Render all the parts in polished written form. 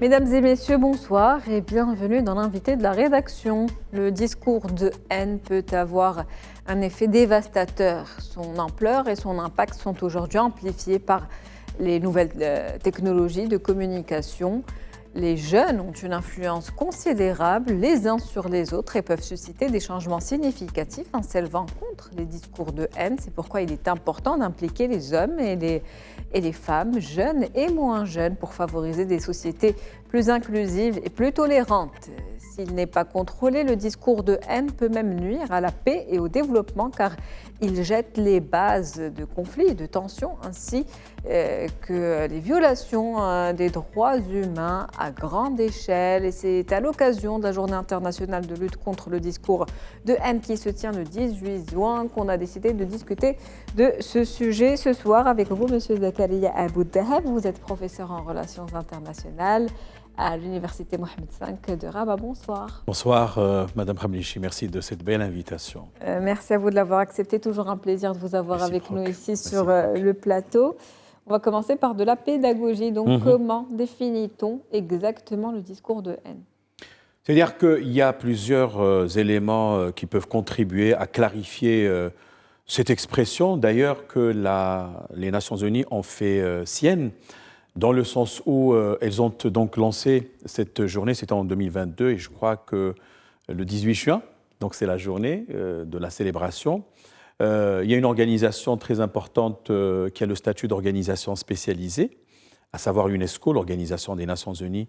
Mesdames et messieurs, bonsoir et bienvenue dans l'invité de la rédaction. Le discours de haine peut avoir un effet dévastateur. Son ampleur et son impact sont aujourd'hui amplifiés par les nouvelles technologies de communication. Les jeunes ont une influence considérable les uns sur les autres et peuvent susciter des changements significatifs en s'élevant contre les discours de haine. C'est pourquoi il est important d'impliquer les hommes et les femmes, jeunes et moins jeunes, pour favoriser des sociétés plus inclusives et plus tolérantes. S'il n'est pas contrôlé, le discours de haine peut même nuire à la paix et au développement car il jette les bases de conflits et de tensions ainsi que les violations des droits humains à grande échelle. Et c'est à l'occasion de la Journée internationale de lutte contre le discours de haine qui se tient le 18 juin qu'on a décidé de discuter de ce sujet ce soir avec vous, Monsieur Zakaria Abou-Dahab. Vous êtes professeur en relations internationales à l'Université Mohamed V de Rabat. Bonsoir. Bonsoir, Madame Ramlichi. Merci de cette belle invitation. Merci à vous de l'avoir accepté. Toujours un plaisir de vous avoir avec nous ici sur le plateau. On va commencer par de la pédagogie. Donc, comment définit-on exactement le discours de haine ? C'est-à-dire qu'il y a plusieurs éléments qui peuvent contribuer à clarifier cette expression, d'ailleurs, que les Nations Unies ont fait sienne, dans le sens où elles ont donc lancé cette journée, c'était en 2022, et je crois que le 18 juin, donc c'est la journée de la célébration. Il y a une organisation très importante qui a le statut d'organisation spécialisée, à savoir l'UNESCO, l'Organisation des Nations Unies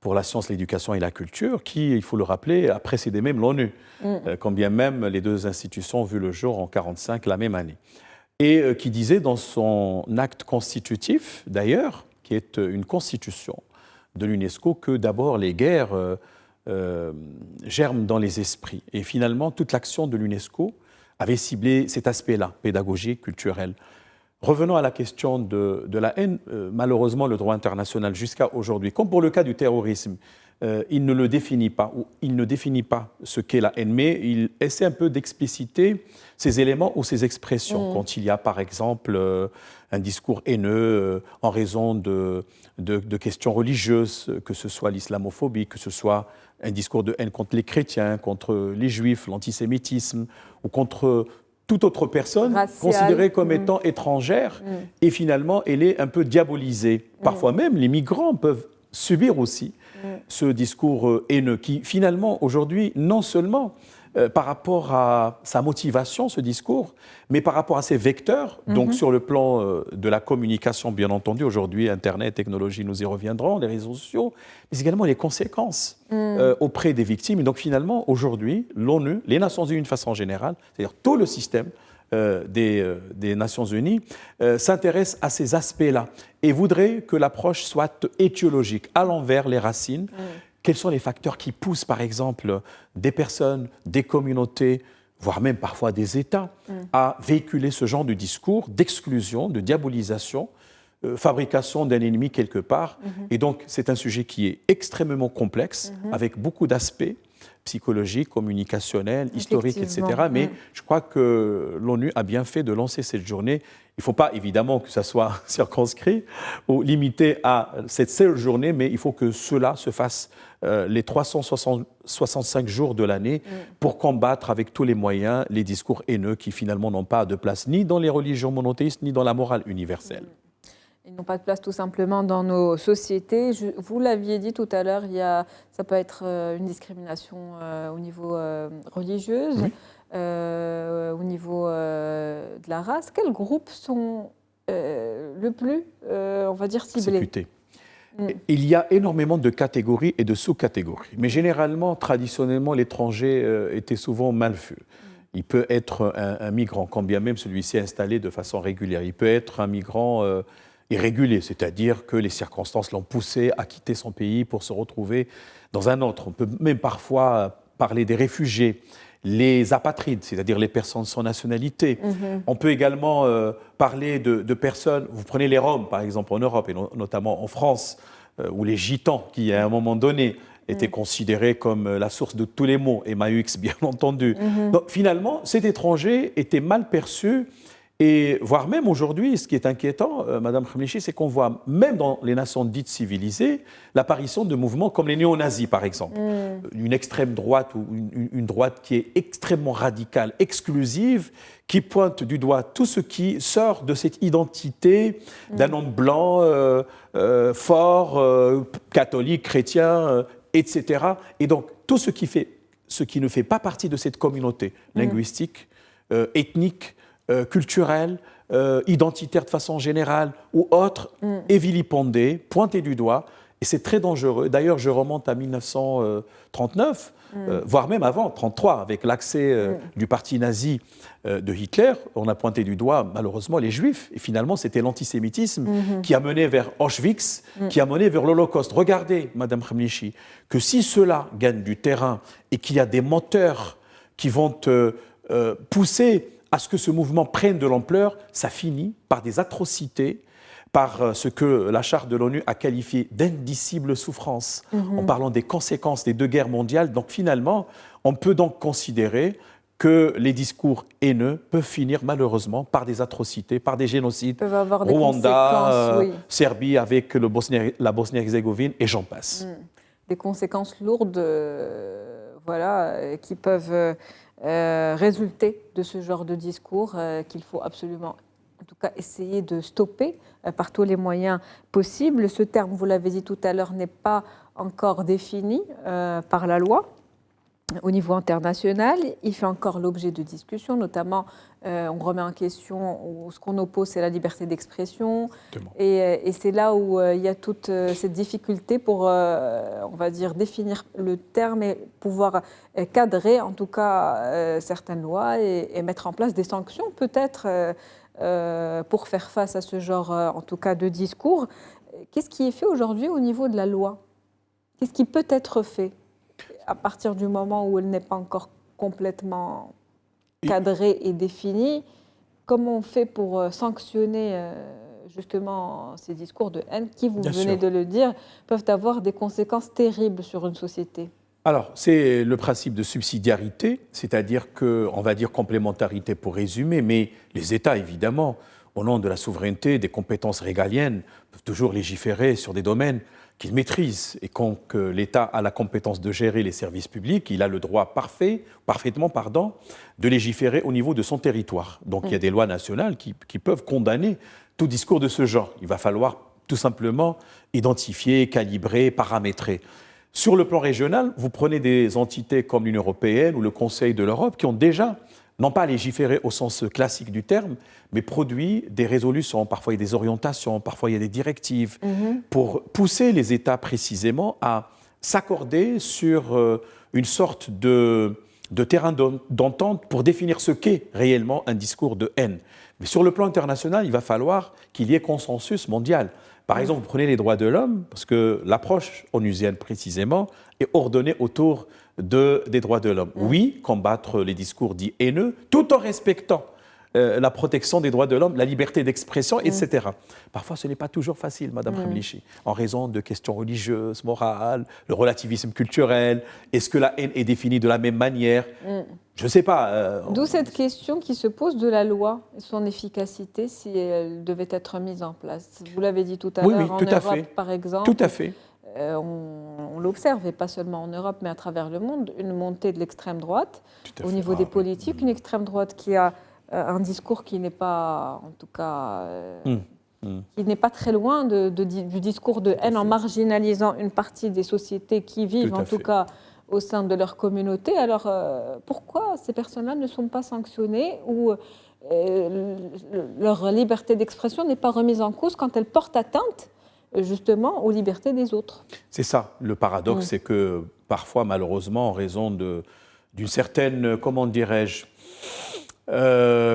pour la science, l'éducation et la culture, qui, il faut le rappeler, a précédé même l'ONU, quand bien même les deux institutions ont vu le jour en 1945, la même année. Et qui disait dans son acte constitutif, d'ailleurs, qui est une constitution de l'UNESCO, que d'abord les guerres germent dans les esprits. Et finalement, toute l'action de l'UNESCO avait ciblé cet aspect-là, pédagogique, culturel. Revenons à la question de la haine. Malheureusement, le droit international jusqu'à aujourd'hui, comme pour le cas du terrorisme, il ne le définit pas, ou il ne définit pas ce qu'est la haine, mais il essaie un peu d'expliciter ces éléments ou ces expressions. Quand il y a, par exemple, un discours haineux en raison de questions religieuses, que ce soit l'islamophobie, que ce soit un discours de haine contre les chrétiens, contre les juifs, l'antisémitisme, ou contre toute autre personne considérée comme étant étrangère, et finalement, elle est un peu diabolisée. Parfois même, les migrants peuvent subir aussi ce discours haineux qui, finalement, aujourd'hui, non seulement par rapport à sa motivation, ce discours, mais par rapport à ses vecteurs, donc sur le plan de la communication, bien entendu, aujourd'hui, Internet, technologie, nous y reviendrons, les réseaux sociaux, mais également les conséquences auprès des victimes. Et donc, finalement, aujourd'hui, l'ONU, les Nations Unies de façon générale, c'est-à-dire tout le système des Nations Unies, s'intéresse à ces aspects-là et voudrait que l'approche soit étiologique, à l'envers les racines. Quels sont les facteurs qui poussent, par exemple, des personnes, des communautés, voire même parfois des États, à véhiculer ce genre de discours d'exclusion, de diabolisation, fabrication d'un ennemi quelque part. Et donc, c'est un sujet qui est extrêmement complexe, avec beaucoup d'aspects psychologiques, communicationnels, historiques, etc. Mais je crois que l'ONU a bien fait de lancer cette journée. Il ne faut pas évidemment que ça soit circonscrit ou limité à cette seule journée, mais il faut que cela se fasse les 365 jours de l'année pour combattre avec tous les moyens les discours haineux qui finalement n'ont pas de place ni dans les religions monothéistes ni dans la morale universelle. Ils n'ont pas de place tout simplement dans nos sociétés. Vous l'aviez dit tout à l'heure, ça peut être une discrimination au niveau religieuse, au niveau de la race. Quels groupes sont le plus, on va dire, ciblés ? Persécutés. Il y a énormément de catégories et de sous-catégories. Mais généralement, traditionnellement, l'étranger était souvent mal vu. Il peut être un migrant, quand bien même celui-ci est installé de façon régulière. Il peut être un migrant irrégulier, c'est-à-dire que les circonstances l'ont poussé à quitter son pays pour se retrouver dans un autre. On peut même parfois parler des réfugiés, les apatrides, c'est-à-dire les personnes sans nationalité. On peut également parler de personnes, vous prenez les Roms par exemple en Europe et notamment en France, ou les Gitans qui à un moment donné étaient considérés comme la source de tous les maux, Emmaüx bien entendu. Donc finalement cet étranger était mal perçu Et voire même aujourd'hui, ce qui est inquiétant, Madame Khamenei, c'est qu'on voit même dans les nations dites civilisées l'apparition de mouvements comme les néo-nazis, par exemple. Une extrême droite ou une droite qui est extrêmement radicale, exclusive, qui pointe du doigt tout ce qui sort de cette identité d'un homme blanc, fort, catholique, chrétien, etc. Et donc, tout ce qui ne fait pas partie de cette communauté linguistique, ethnique, culturelle, identitaire de façon générale ou autre, est vilipendé, pointé du doigt, et c'est très dangereux. D'ailleurs, je remonte à 1939, voire même avant, 1933, avec l'accès du parti nazi de Hitler, on a pointé du doigt, malheureusement, les Juifs. Et finalement, c'était l'antisémitisme qui a mené vers Auschwitz, qui a mené vers l'Holocauste. Regardez, Madame Khamenei, que si cela gagne du terrain et qu'il y a des moteurs qui vont pousser à ce que ce mouvement prenne de l'ampleur, ça finit par des atrocités, par ce que la Charte de l'ONU a qualifié d'indicible souffrance, en parlant des conséquences des 2 guerres mondiales. Donc finalement, on peut donc considérer que les discours haineux peuvent finir malheureusement par des atrocités, par des génocides. Peuvent avoir des Rwanda, conséquences, oui. Serbie avec la Bosnie-Herzégovine et j'en passe. Des conséquences lourdes qui peuvent résulter de ce genre de discours qu'il faut absolument, en tout cas, essayer de stopper par tous les moyens possibles. Ce terme, vous l'avez dit tout à l'heure, n'est pas encore défini par la loi au niveau international. Il fait encore l'objet de discussions, notamment on remet en question, ou ce qu'on oppose, c'est la liberté d'expression. Et c'est là où il y a toute cette difficulté pour, on va dire, définir le terme et pouvoir cadrer, en tout cas, certaines lois et mettre en place des sanctions, peut-être, pour faire face à ce genre, en tout cas, de discours. Qu'est-ce qui est fait aujourd'hui au niveau de la loi? Qu'est-ce qui peut être fait à partir du moment où elle n'est pas encore complètement cadrée et définie? Comment on fait pour sanctionner justement ces discours de haine qui, vous venez de le dire, peuvent avoir des conséquences terribles sur une société? Alors, c'est le principe de subsidiarité, c'est-à-dire qu'on va dire complémentarité pour résumer, mais les États, évidemment, au nom de la souveraineté, des compétences régaliennes, peuvent toujours légiférer sur des domaines qu'ils maîtrisent. Et quand l'État a la compétence de gérer les services publics, il a le droit parfaitement, de légiférer au niveau de son territoire. Donc il y a des lois nationales qui peuvent condamner tout discours de ce genre. Il va falloir tout simplement identifier, calibrer, paramétrer. Sur le plan régional, vous prenez des entités comme l'Union européenne ou le Conseil de l'Europe qui ont déjà, non pas légiféré au sens classique du terme, mais produit des résolutions, parfois il y a des orientations, parfois il y a des directives, pour pousser les États précisément à s'accorder sur une sorte de terrain d'entente pour définir ce qu'est réellement un discours de haine. Mais sur le plan international, il va falloir qu'il y ait consensus mondial. Par exemple, vous prenez les droits de l'homme, parce que l'approche onusienne précisément est ordonnée autour des droits de l'homme. Oui, combattre les discours dits haineux, tout en respectant la protection des droits de l'homme, la liberté d'expression, etc. Parfois, ce n'est pas toujours facile, Madame Khamenei, en raison de questions religieuses, morales, le relativisme culturel. Est-ce que la haine est définie de la même manière? Je ne sais pas. D'où cette question qui se pose de la loi, son efficacité, si elle devait être mise en place. Vous l'avez dit tout à l'heure, en Europe, par exemple. Tout à fait. On l'observe, et pas seulement en Europe, mais à travers le monde, une montée de l'extrême droite au niveau des politiques, une extrême droite qui a un discours qui n'est pas, en tout cas, qui n'est pas très loin du discours de haine, en marginalisant une partie des sociétés qui vivent, en tout cas, au sein de leur communauté. Alors, pourquoi ces personnes-là ne sont pas sanctionnées ou leur liberté d'expression n'est pas remise en cause quand elles portent atteinte justement aux libertés des autres? C'est ça. Le paradoxe, c'est que parfois, malheureusement, en raison d'une certaine, comment dirais-je,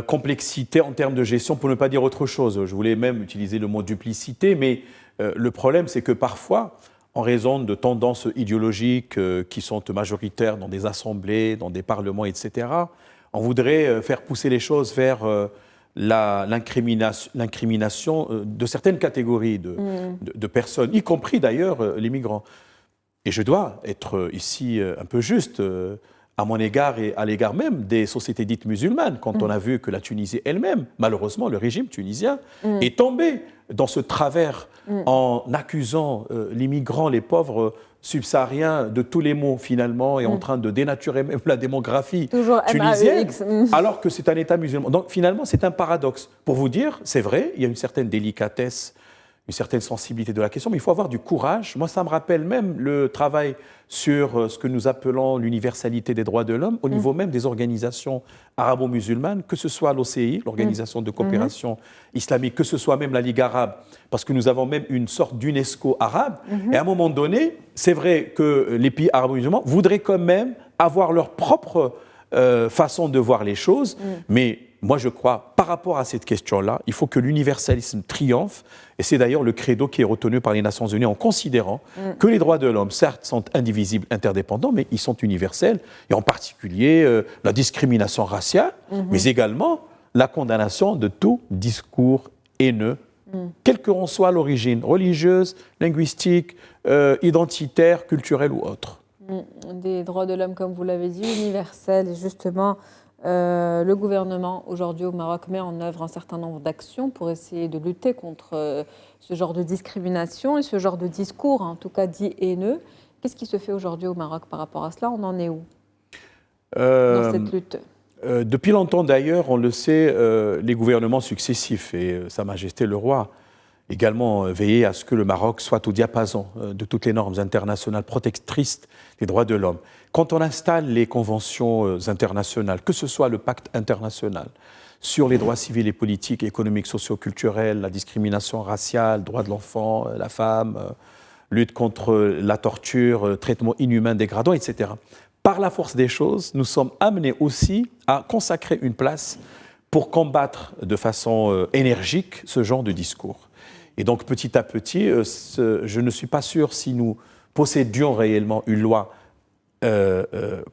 complexité en termes de gestion, pour ne pas dire autre chose. Je voulais même utiliser le mot duplicité, mais le problème, c'est que parfois, en raison de tendances idéologiques qui sont majoritaires dans des assemblées, dans des parlements, etc., on voudrait faire pousser les choses vers l'incrimination de certaines catégories de personnes, y compris d'ailleurs les migrants. Et je dois être ici un peu juste à mon égard et à l'égard même des sociétés dites musulmanes, quand on a vu que la Tunisie elle-même, malheureusement, le régime tunisien, est tombé dans ce travers en accusant les migrants, les pauvres subsahariens de tous les maux, finalement, et en train de dénaturer même la démographie tunisienne, alors que c'est un État musulman. Donc, finalement, c'est un paradoxe. Pour vous dire, c'est vrai, il y a une certaine délicatesse, une certaine sensibilité de la question, mais il faut avoir du courage. Moi, ça me rappelle même le travail sur ce que nous appelons l'universalité des droits de l'homme au niveau même des organisations arabo-musulmanes, que ce soit l'OCI, l'Organisation de coopération islamique, que ce soit même la Ligue arabe, parce que nous avons même une sorte d'UNESCO arabe. Et à un moment donné, c'est vrai que les pays arabo-musulmans voudraient quand même avoir leur propre façon de voir les choses, mais moi, je crois, par rapport à cette question-là, il faut que l'universalisme triomphe. Et c'est d'ailleurs le credo qui est retenu par les Nations Unies en considérant que les droits de l'homme, certes, sont indivisibles, interdépendants, mais ils sont universels. Et en particulier, la discrimination raciale, mais également la condamnation de tout discours haineux, quelle qu'en soit l'origine, religieuse, linguistique, identitaire, culturelle ou autre. Des droits de l'homme, comme vous l'avez dit, universels. Et justement, le gouvernement, aujourd'hui au Maroc, met en œuvre un certain nombre d'actions pour essayer de lutter contre ce genre de discrimination et ce genre de discours, en tout cas dit haineux. Qu'est-ce qui se fait aujourd'hui au Maroc par rapport à cela? On en est où dans cette lutte? Depuis longtemps d'ailleurs, on le sait, les gouvernements successifs et Sa Majesté le Roi également veiller à ce que le Maroc soit au diapason de toutes les normes internationales protectrices des droits de l'homme. Quand on installe les conventions internationales, que ce soit le pacte international sur les droits civils et politiques, économiques, socio-culturels, la discrimination raciale, droits de l'enfant, la femme, lutte contre la torture, traitement inhumain, dégradant, etc. Par la force des choses, nous sommes amenés aussi à consacrer une place pour combattre de façon énergique ce genre de discours. Et donc, petit à petit, je ne suis pas sûr si nous possédions réellement une loi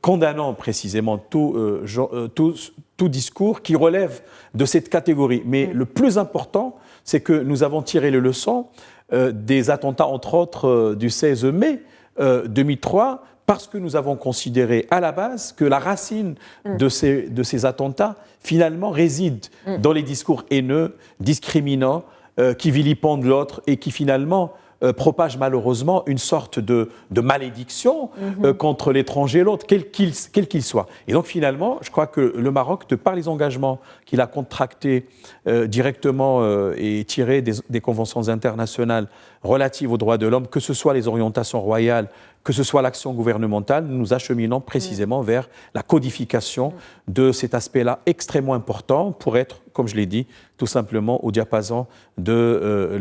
condamnant précisément tout discours qui relève de cette catégorie. Mais le plus important, c'est que nous avons tiré les leçons des attentats, entre autres, du 16 mai 2003, parce que nous avons considéré à la base que la racine de ces attentats, finalement, réside dans les discours haineux, discriminants, qui vilipendent l'autre et qui finalement propagent malheureusement une sorte de malédiction contre l'étranger, l'autre, quel qu'il soit. Et donc finalement, je crois que le Maroc, de par les engagements qu'il a contractés directement et tirés des conventions internationales relatives aux droits de l'homme, que ce soit les orientations royales, que ce soit l'action gouvernementale, nous acheminons précisément vers la codification de cet aspect-là extrêmement important pour être, comme je l'ai dit, tout simplement au diapason de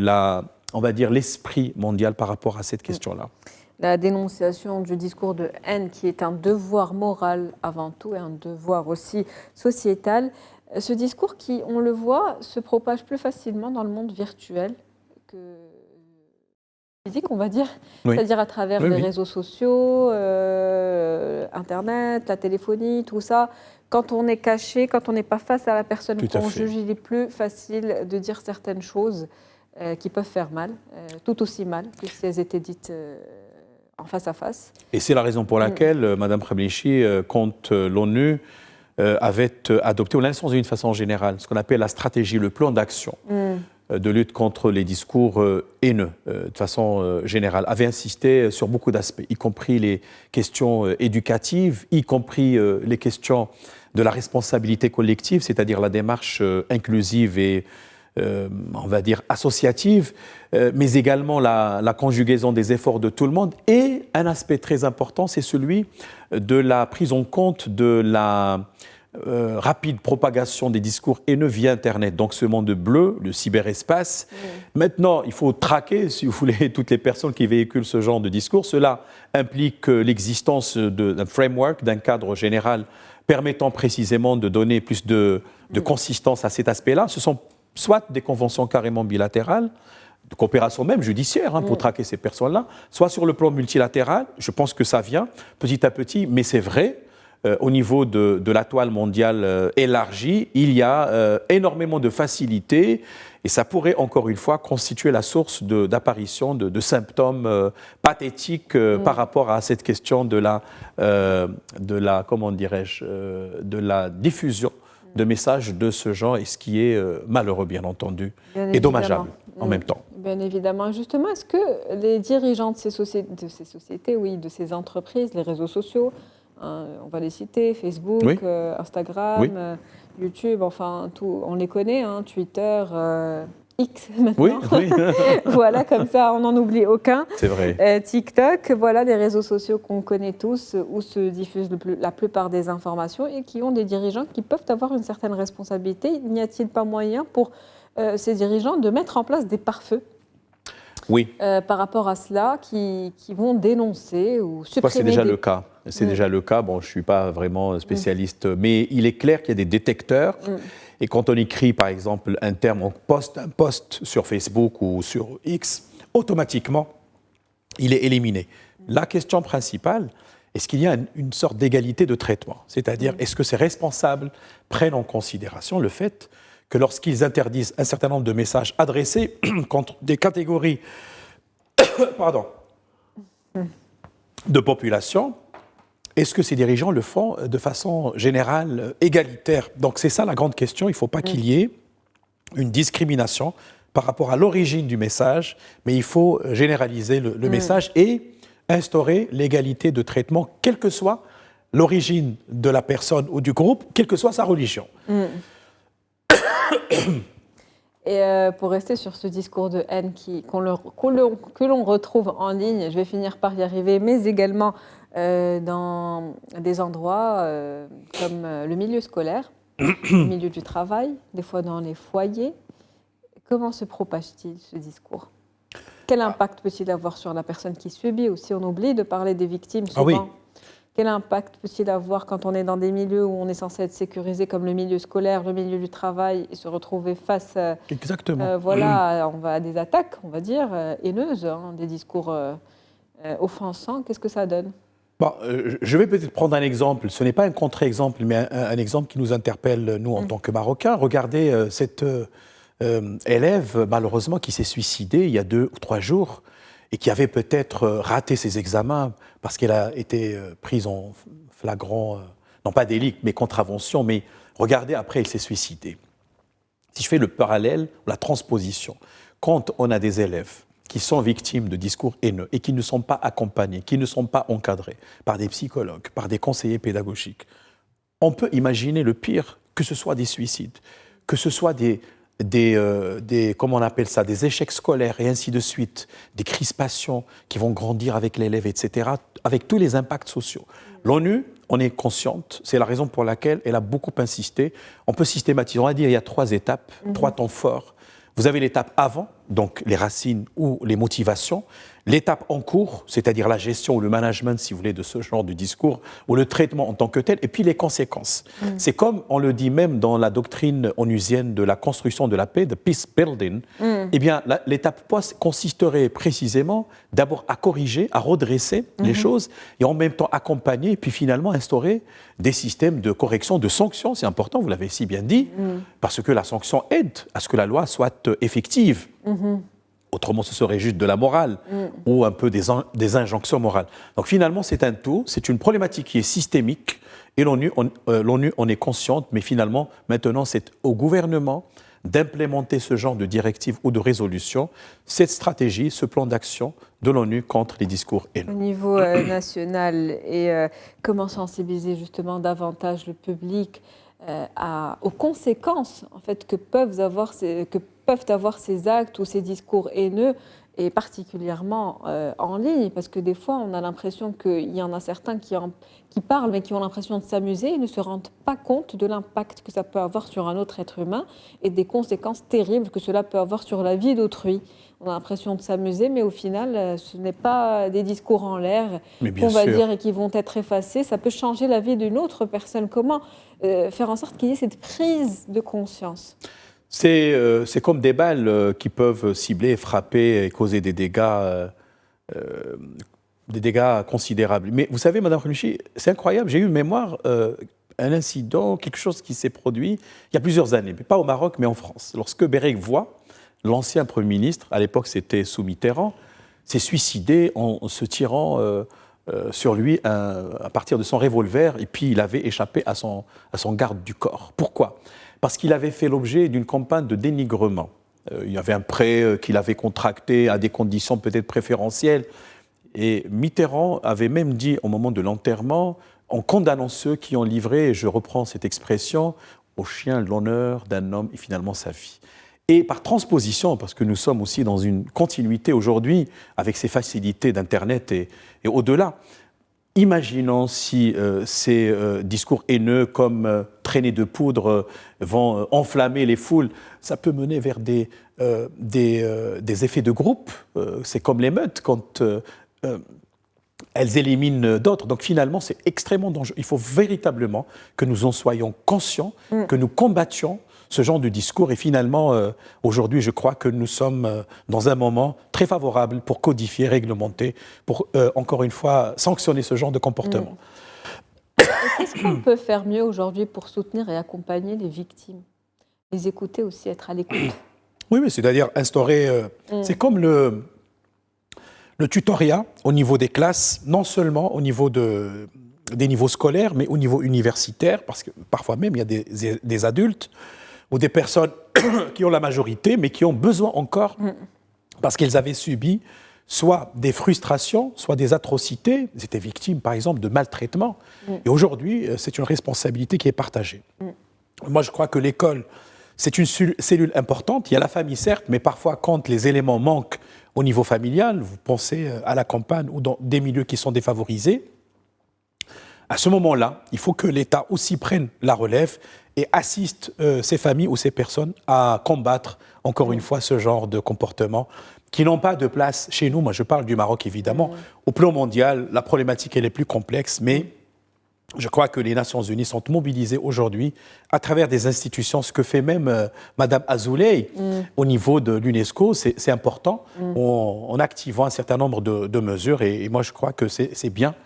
on va dire, l'esprit mondial par rapport à cette question-là. La dénonciation du discours de haine qui est un devoir moral avant tout et un devoir aussi sociétal. Ce discours qui, on le voit, se propage plus facilement dans le monde virtuel que physique, on va dire, c'est-à-dire à travers les réseaux sociaux, Internet, la téléphonie, tout ça. Quand on est caché, quand on n'est pas face à la personne qu'on juge, il est plus facile de dire certaines choses qui peuvent faire mal, tout aussi mal que si elles étaient dites en face à face. Et c'est la raison pour laquelle Mme Khamlichi, quand l'ONU avait adopté, aux Nations Unies de façon générale, ce qu'on appelle la stratégie, le plan d'action de lutte contre les discours haineux, de façon générale, avait insisté sur beaucoup d'aspects, y compris les questions éducatives, y compris les questions de la responsabilité collective, c'est-à-dire la démarche inclusive et on va dire associative, mais également la conjugaison des efforts de tout le monde. Et un aspect très important, c'est celui de la prise en compte de la rapide propagation des discours haineux via Internet. Donc ce monde bleu, le cyberespace. Maintenant, il faut traquer, si vous voulez, toutes les personnes qui véhiculent ce genre de discours. Cela implique l'existence d'un framework, d'un cadre général permettant précisément de donner plus de consistance à cet aspect-là. Ce sont soit des conventions carrément bilatérales, de coopération même judiciaire pour traquer ces personnes-là, soit sur le plan multilatéral. Je pense que ça vient petit à petit, mais c'est vrai, au niveau de la toile mondiale élargie, il y a énormément de facilité et ça pourrait encore une fois constituer la source d'apparition de symptômes pathétiques par rapport à cette question de la comment dirais-je, de la diffusion de messages de ce genre, et ce qui est malheureux, bien entendu, et dommageable en même temps. Bien évidemment. Justement, est-ce que les dirigeants de ces sociétés, oui, de ces entreprises, les réseaux sociaux, on va les citer, Facebook, oui. Instagram, oui. YouTube, enfin, tout, on les connaît, hein, Twitter, X maintenant. Oui. Voilà, comme ça, on n'en oublie aucun. C'est vrai. TikTok, voilà, des réseaux sociaux qu'on connaît tous, où se diffusent la plupart des informations et qui ont des dirigeants qui peuvent avoir une certaine responsabilité. N'y a-t-il pas moyen pour ces dirigeants de mettre en place des pare-feux par rapport à cela, qui vont dénoncer ou supprimer c'est déjà le cas. C'est déjà le cas. Bon, je ne suis pas vraiment spécialiste, mais il est clair qu'il y a des détecteurs. Et quand on écrit, par exemple, un terme, on poste un post sur Facebook ou sur X, automatiquement, il est éliminé. La question principale, est-ce qu'il y a une sorte d'égalité de traitement? C'est-à-dire, est-ce que ces responsables prennent en considération le fait que lorsqu'ils interdisent un certain nombre de messages adressés contre des catégories de population, est-ce que ces dirigeants le font de façon générale, égalitaire? Donc c'est ça la grande question. Il ne faut pas qu'il y ait une discrimination par rapport à l'origine du message, mais il faut généraliser le message et instaurer l'égalité de traitement, quelle que soit l'origine de la personne ou du groupe, quelle que soit sa religion. Et pour rester sur ce discours de haine que l'on retrouve en ligne, je vais finir par y arriver, mais également dans des endroits comme le milieu scolaire, le milieu du travail, des fois dans les foyers. Comment se propage-t-il ce discours? Quel impact peut-il avoir sur la personne qui subit aussi? On oublie de parler des victimes souvent. Quel impact peut-il avoir quand on est dans des milieux où on est censé être sécurisé, comme le milieu scolaire, le milieu du travail, et se retrouver face à des attaques, on va dire, haineuses, des discours offensants? Qu'est-ce que ça donne? Je vais peut-être prendre un exemple. Ce n'est pas un contre-exemple, mais un exemple qui nous interpelle, nous, en tant que Marocains. Regardez cette élève, malheureusement, qui s'est suicidée il y a 2 ou 3 jours et qui avait peut-être raté ses examens parce qu'elle a été prise en flagrant, non pas délit, mais contravention. Mais regardez, après, elle s'est suicidée. Si je fais le parallèle, la transposition, quand on a des élèves qui sont victimes de discours haineux et qui ne sont pas accompagnés, qui ne sont pas encadrés par des psychologues, par des conseillers pédagogiques, on peut imaginer le pire, que ce soit des suicides, que ce soit comment on appelle ça, des échecs scolaires et ainsi de suite, des crispations qui vont grandir avec l'élève, etc., avec tous les impacts sociaux. L'ONU, on est consciente, c'est la raison pour laquelle elle a beaucoup insisté. On peut systématiser, on va dire il y a 3 étapes, 3 temps forts. Vous avez l'étape avant, donc les racines ou les motivations, l'étape en cours, c'est-à-dire la gestion ou le management, si vous voulez, de ce genre de discours, ou le traitement en tant que tel, et puis les conséquences. C'est comme on le dit même dans la doctrine onusienne de la construction de la paix, de peace building, eh bien l'étape post consisterait précisément d'abord à corriger, à redresser les choses, et en même temps accompagner, et puis finalement instaurer des systèmes de correction, de sanctions, c'est important, vous l'avez si bien dit, parce que la sanction aide à ce que la loi soit effective. Autrement, ce serait juste de la morale ou un peu des injonctions morales. Donc finalement, c'est un tout, c'est une problématique qui est systémique et l'ONU en est consciente, mais finalement, maintenant, c'est au gouvernement d'implémenter ce genre de directive ou de résolution, cette stratégie, ce plan d'action de l'ONU contre les discours haineux. Au niveau national, et comment sensibiliser justement davantage le public aux conséquences en fait, que peuvent avoir ces actes ou ces discours haineux, et particulièrement en ligne, parce que des fois, on a l'impression qu'il y en a certains qui parlent, mais qui ont l'impression de s'amuser et ne se rendent pas compte de l'impact que ça peut avoir sur un autre être humain et des conséquences terribles que cela peut avoir sur la vie d'autrui. On a l'impression de s'amuser, mais au final, ce n'est pas des discours en l'air qu'on va dire et qui vont être effacés. Ça peut changer la vie d'une autre personne. Comment faire en sorte qu'il y ait cette prise de conscience ? C'est comme des balles qui peuvent cibler, frapper et causer des dégâts des dégâts considérables. Mais vous savez, Madame Khenouchi, c'est incroyable, j'ai eu mémoire un incident, quelque chose qui s'est produit il y a plusieurs années, mais pas au Maroc, mais en France. Lorsque Bérék Voie, l'ancien Premier ministre, à l'époque c'était sous Mitterrand, s'est suicidé en se tirant sur lui à partir de son revolver, et puis il avait échappé à son garde du corps. Pourquoi? Parce qu'il avait fait l'objet d'une campagne de dénigrement. Il y avait un prêt qu'il avait contracté à des conditions peut-être préférentielles, et Mitterrand avait même dit au moment de l'enterrement, en condamnant ceux qui ont livré, et je reprends cette expression, au chien l'honneur d'un homme et finalement sa vie. Et par transposition, parce que nous sommes aussi dans une continuité aujourd'hui avec ces facilités d'Internet et au-delà, imaginons si ces discours haineux comme traînées de poudre vont enflammer les foules, ça peut mener vers des effets de groupe. C'est comme l'émeute quand elles éliminent d'autres. Donc finalement, c'est extrêmement dangereux. Il faut véritablement que nous en soyons conscients, que nous combattions ce genre de discours. Et finalement, aujourd'hui, je crois que nous sommes dans un moment très favorable pour codifier, réglementer, pour, encore une fois, sanctionner ce genre de comportement. Qu'est-ce qu'on peut faire mieux aujourd'hui pour soutenir et accompagner les victimes? Les écouter aussi, être à l'écoute. Oui, c'est-à-dire instaurer... C'est comme le tutorat au niveau des classes, non seulement au niveau des niveaux scolaires, mais au niveau universitaire, parce que parfois même, il y a des adultes ou des personnes qui ont la majorité, mais qui ont besoin encore, parce qu'elles avaient subi soit des frustrations, soit des atrocités. Elles étaient victimes, par exemple, de maltraitement. Et aujourd'hui, c'est une responsabilité qui est partagée. Moi, je crois que l'école, c'est une cellule importante. Il y a la famille, certes, mais parfois, quand les éléments manquent au niveau familial, vous pensez à la campagne ou dans des milieux qui sont défavorisés, à ce moment-là, il faut que l'État aussi prenne la relève et assiste ces familles ou ces personnes à combattre, encore une fois, ce genre de comportements qui n'ont pas de place chez nous. Moi, je parle du Maroc, évidemment. Au plan mondial, la problématique, elle est plus complexe, mais je crois que les Nations Unies sont mobilisées aujourd'hui à travers des institutions, ce que fait même Madame Azoulay au niveau de l'UNESCO, c'est important, en activant un certain nombre de mesures. Et moi, je crois que c'est bien.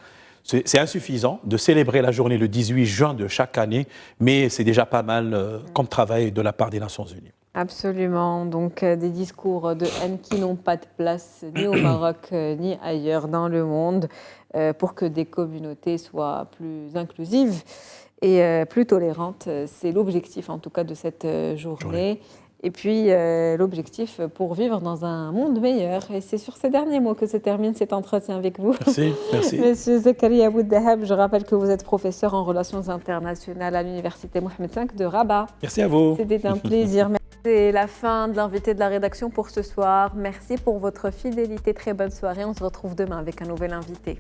C'est insuffisant de célébrer la journée le 18 juin de chaque année, mais c'est déjà pas mal comme travail de la part des Nations Unies. Absolument. Donc, des discours de haine qui n'ont pas de place ni au Maroc ni ailleurs dans le monde pour que des communautés soient plus inclusives et plus tolérantes. C'est l'objectif, en tout cas, de cette journée. Et puis, l'objectif pour vivre dans un monde meilleur. Et c'est sur ces derniers mots que se termine cet entretien avec vous. Merci, merci. Monsieur Zakaria Bouddahab, je rappelle que vous êtes professeur en relations internationales à l'Université Mohamed V de Rabat. Merci à vous. C'était un plaisir. C'est la fin de l'invité de la rédaction pour ce soir. Merci pour votre fidélité. Très bonne soirée. On se retrouve demain avec un nouvel invité.